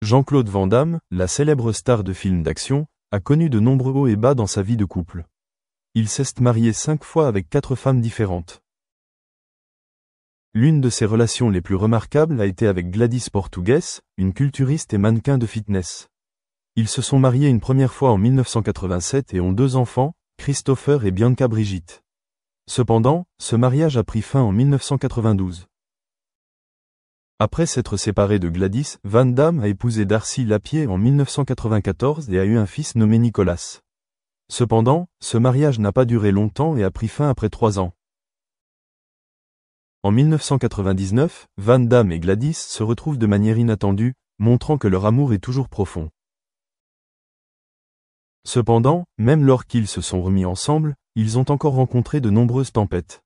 Jean-Claude Van Damme, la célèbre star de films d'action, a connu de nombreux hauts et bas dans sa vie de couple. Il s'est marié 5 fois avec 4 femmes différentes. L'une de ses relations les plus remarquables a été avec Gladys Portugues, une culturiste et mannequin de fitness. Ils se sont mariés une première fois en 1987 et ont 2 enfants, Christopher et Bianca Brigitte. Cependant, ce mariage a pris fin en 1992. Après s'être séparé de Gladys, Van Damme a épousé Darcy Lapierre en 1994 et a eu un fils nommé Nicolas. Cependant, ce mariage n'a pas duré longtemps et a pris fin après 3 ans. En 1999, Van Damme et Gladys se retrouvent de manière inattendue, montrant que leur amour est toujours profond. Cependant, même lors qu'ils se sont remis ensemble, ils ont encore rencontré de nombreuses tempêtes.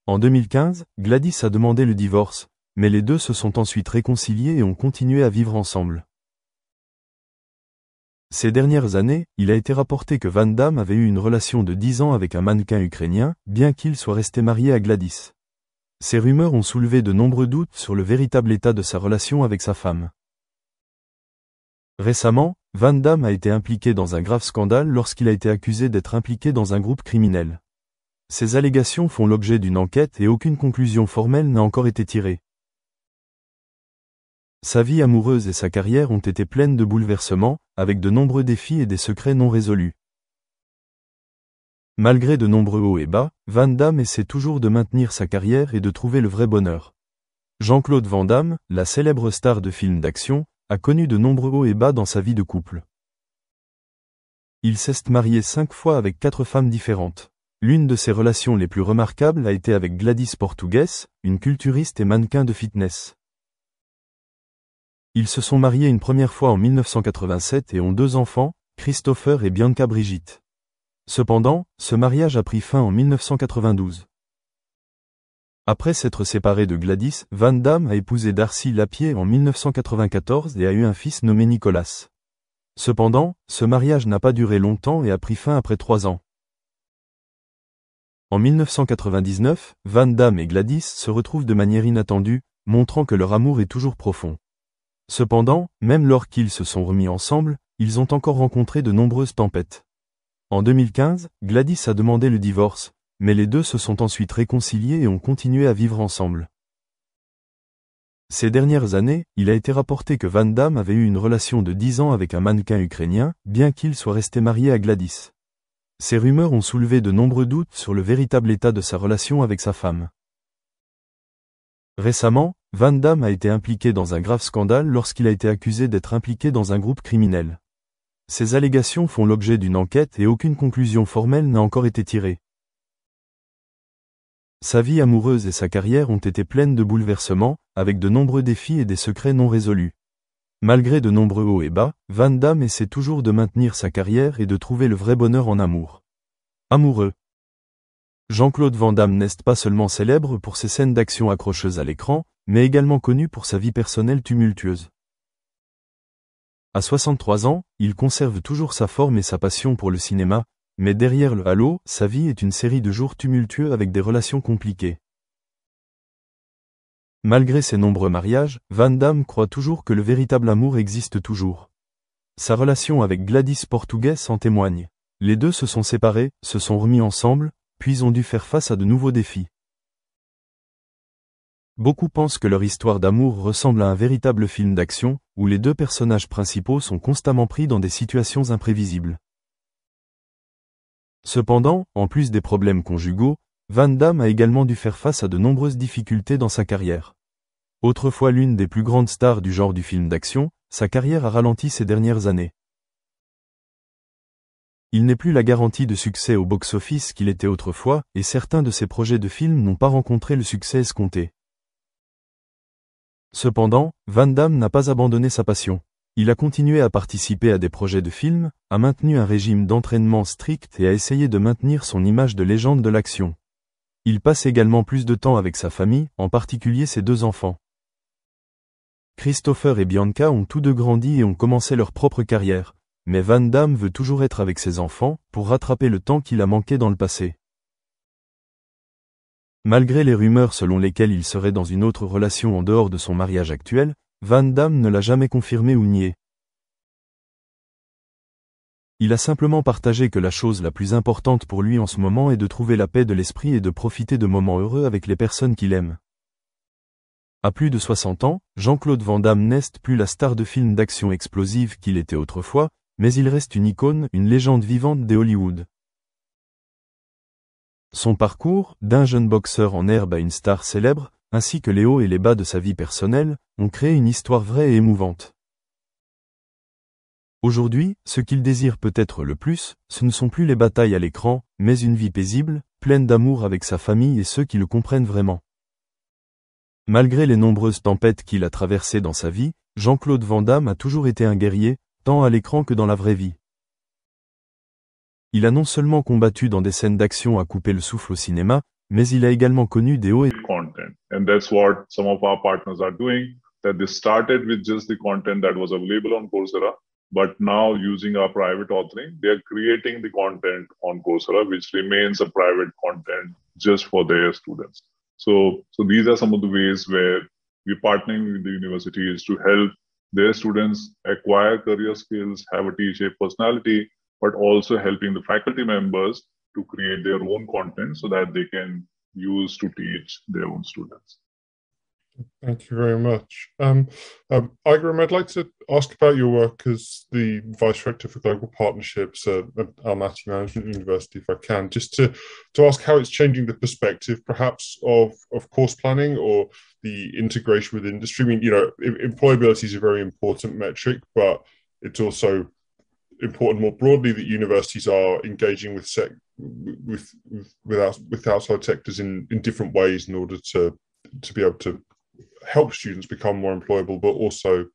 En 2015, Gladys a demandé le divorce, mais les deux se sont ensuite réconciliés et ont continué à vivre ensemble. Ces dernières années, il a été rapporté que Van Damme avait eu une relation de 10 ans avec un mannequin ukrainien, bien qu'il soit resté marié à Gladys. Ces rumeurs ont soulevé de nombreux doutes sur le véritable état de sa relation avec sa femme. Récemment, Van Damme a été impliqué dans un grave scandale lorsqu'il a été accusé d'être impliqué dans un groupe criminel. Ces allégations font l'objet d'une enquête et aucune conclusion formelle n'a encore été tirée. Sa vie amoureuse et sa carrière ont été pleines de bouleversements, avec de nombreux défis et des secrets non résolus. Malgré de nombreux hauts et bas, Van Damme essaie toujours de maintenir sa carrière et de trouver le vrai bonheur. Jean-Claude Van Damme, la célèbre star de films d'action, a connu de nombreux hauts et bas dans sa vie de couple. Il s'est marié 5 fois avec 4 femmes différentes. L'une de ses relations les plus remarquables a été avec Gladys Portugues, une culturiste et mannequin de fitness. Ils se sont mariés une première fois en 1987 et ont 2 enfants, Christopher et Bianca Brigitte. Cependant, ce mariage a pris fin en 1992. Après s'être séparé de Gladys, Van Damme a épousé Darcy Lapierre en 1994 et a eu un fils nommé Nicolas. Cependant, ce mariage n'a pas duré longtemps et a pris fin après 3 ans. En 1999, Van Damme et Gladys se retrouvent de manière inattendue, montrant que leur amour est toujours profond. Cependant, même lors qu'ils se sont remis ensemble, ils ont encore rencontré de nombreuses tempêtes. En 2015, Gladys a demandé le divorce, mais les deux se sont ensuite réconciliés et ont continué à vivre ensemble. Ces dernières années, il a été rapporté que Van Damme avait eu une relation de 10 ans avec un mannequin ukrainien, bien qu'il soit resté marié à Gladys. Ces rumeurs ont soulevé de nombreux doutes sur le véritable état de sa relation avec sa femme. Récemment, Van Damme a été impliqué dans un grave scandale lorsqu'il a été accusé d'être impliqué dans un groupe criminel. Ces allégations font l'objet d'une enquête et aucune conclusion formelle n'a encore été tirée. Sa vie amoureuse et sa carrière ont été pleines de bouleversements, avec de nombreux défis et des secrets non résolus. Malgré de nombreux hauts et bas, Van Damme essaie toujours de maintenir sa carrière et de trouver le vrai bonheur en amour. Amoureux. Jean-Claude Van Damme n'est pas seulement célèbre pour ses scènes d'action accrocheuses à l'écran, mais également connu pour sa vie personnelle tumultueuse. À 63 ans, il conserve toujours sa forme et sa passion pour le cinéma, mais derrière le halo, sa vie est une série de jours tumultueux avec des relations compliquées. Malgré ses nombreux mariages, Van Damme croit toujours que le véritable amour existe toujours. Sa relation avec Gladys Portugues en témoigne. Les deux se sont séparés, se sont remis ensemble, puis ont dû faire face à de nouveaux défis. Beaucoup pensent que leur histoire d'amour ressemble à un véritable film d'action, où les deux personnages principaux sont constamment pris dans des situations imprévisibles. Cependant, en plus des problèmes conjugaux, Van Damme a également dû faire face à de nombreuses difficultés dans sa carrière. Autrefois l'une des plus grandes stars du genre du film d'action, sa carrière a ralenti ces dernières années. Il n'est plus la garantie de succès au box-office qu'il était autrefois, et certains de ses projets de films n'ont pas rencontré le succès escompté. Cependant, Van Damme n'a pas abandonné sa passion. Il a continué à participer à des projets de films, a maintenu un régime d'entraînement strict et a essayé de maintenir son image de légende de l'action. Il passe également plus de temps avec sa famille, en particulier ses 2 enfants. Christopher et Bianca ont tous deux grandi et ont commencé leur propre carrière, mais Van Damme veut toujours être avec ses enfants, pour rattraper le temps qu'il a manqué dans le passé. Malgré les rumeurs selon lesquelles il serait dans une autre relation en dehors de son mariage actuel, Van Damme ne l'a jamais confirmé ou nié. Il a simplement partagé que la chose la plus importante pour lui en ce moment est de trouver la paix de l'esprit et de profiter de moments heureux avec les personnes qu'il aime. À plus de 60 ans, Jean-Claude Van Damme n'est plus la star de films d'action explosive qu'il était autrefois, mais il reste une icône, une légende vivante des Hollywood. Son parcours, d'un jeune boxeur en herbe à une star célèbre, ainsi que les hauts et les bas de sa vie personnelle, ont créé une histoire vraie et émouvante. Aujourd'hui, ce qu'il désire peut-être le plus, ce ne sont plus les batailles à l'écran, mais une vie paisible, pleine d'amour avec sa famille et ceux qui le comprennent vraiment. Malgré les nombreuses tempêtes qu'il a traversées dans sa vie, Jean-Claude Van Damme a toujours été un guerrier, tant à l'écran que dans la vraie vie. Il a non seulement combattu dans des scènes d'action à couper le souffle au cinéma, mais il a également connu des hauts et content. And that's what some of our partners are doing, that they started with just the content that was available on Coursera, but now using our private authoring, they are creating the content on Coursera, which remains a private content just for their students. So these are some of the ways where we're partnering with the universities to help their students acquire career skills, have a T-shaped personality, but also helping the faculty members to create their own content so that they can use to teach their own students. Thank you very much. Aigerim, I'd like to ask about your work as the Vice Rector for Global Partnerships at Almaty Management University, if I can, just to ask how it's changing the perspective, perhaps, of course planning or the integration with industry. I mean, you know, employability is a very important metric, but it's also important more broadly that universities are engaging with outside sectors in different ways in order to be able to help students become more employable, but also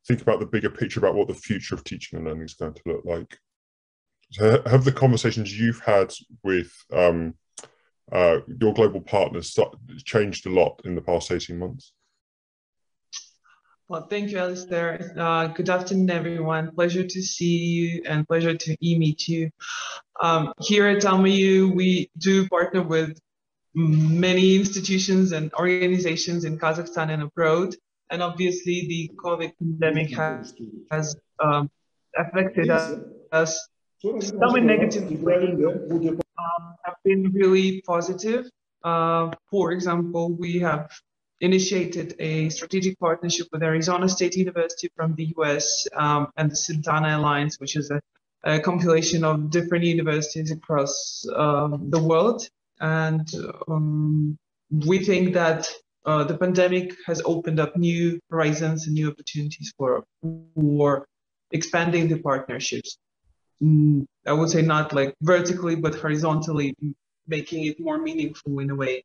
think about the bigger picture about what the future of teaching and learning is going to look like. So have the conversations you've had with your global partners changed a lot in the past 18 months? Well, thank you, Alistair. Good afternoon, everyone. Pleasure to see you and pleasure to meet you. Here at AlmaU, we do partner with many institutions and organizations in Kazakhstan and abroad. And obviously the COVID pandemic has affected us some in negative ways, have been really positive. For example, we have initiated a strategic partnership with Arizona State University from the US and the Sultana Alliance, which is a compilation of different universities across the world. And we think that the pandemic has opened up new horizons and new opportunities for expanding the partnerships. I would say not like vertically, but horizontally, making it more meaningful in a way.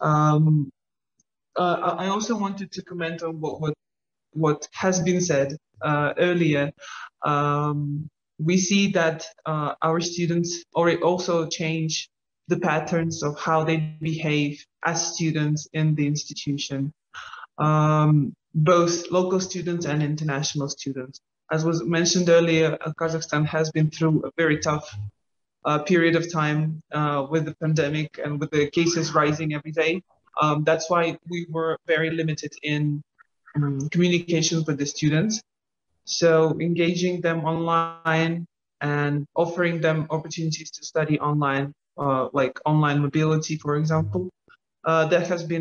I also wanted to comment on what has been said earlier. We see that our students also change the patterns of how they behave as students in the institution, both local students and international students. As was mentioned earlier, Kazakhstan has been through a very tough period of time with the pandemic and with the cases rising every day. That's why we were very limited in communication with the students. So engaging them online and offering them opportunities to study online, like online mobility, for example, that has been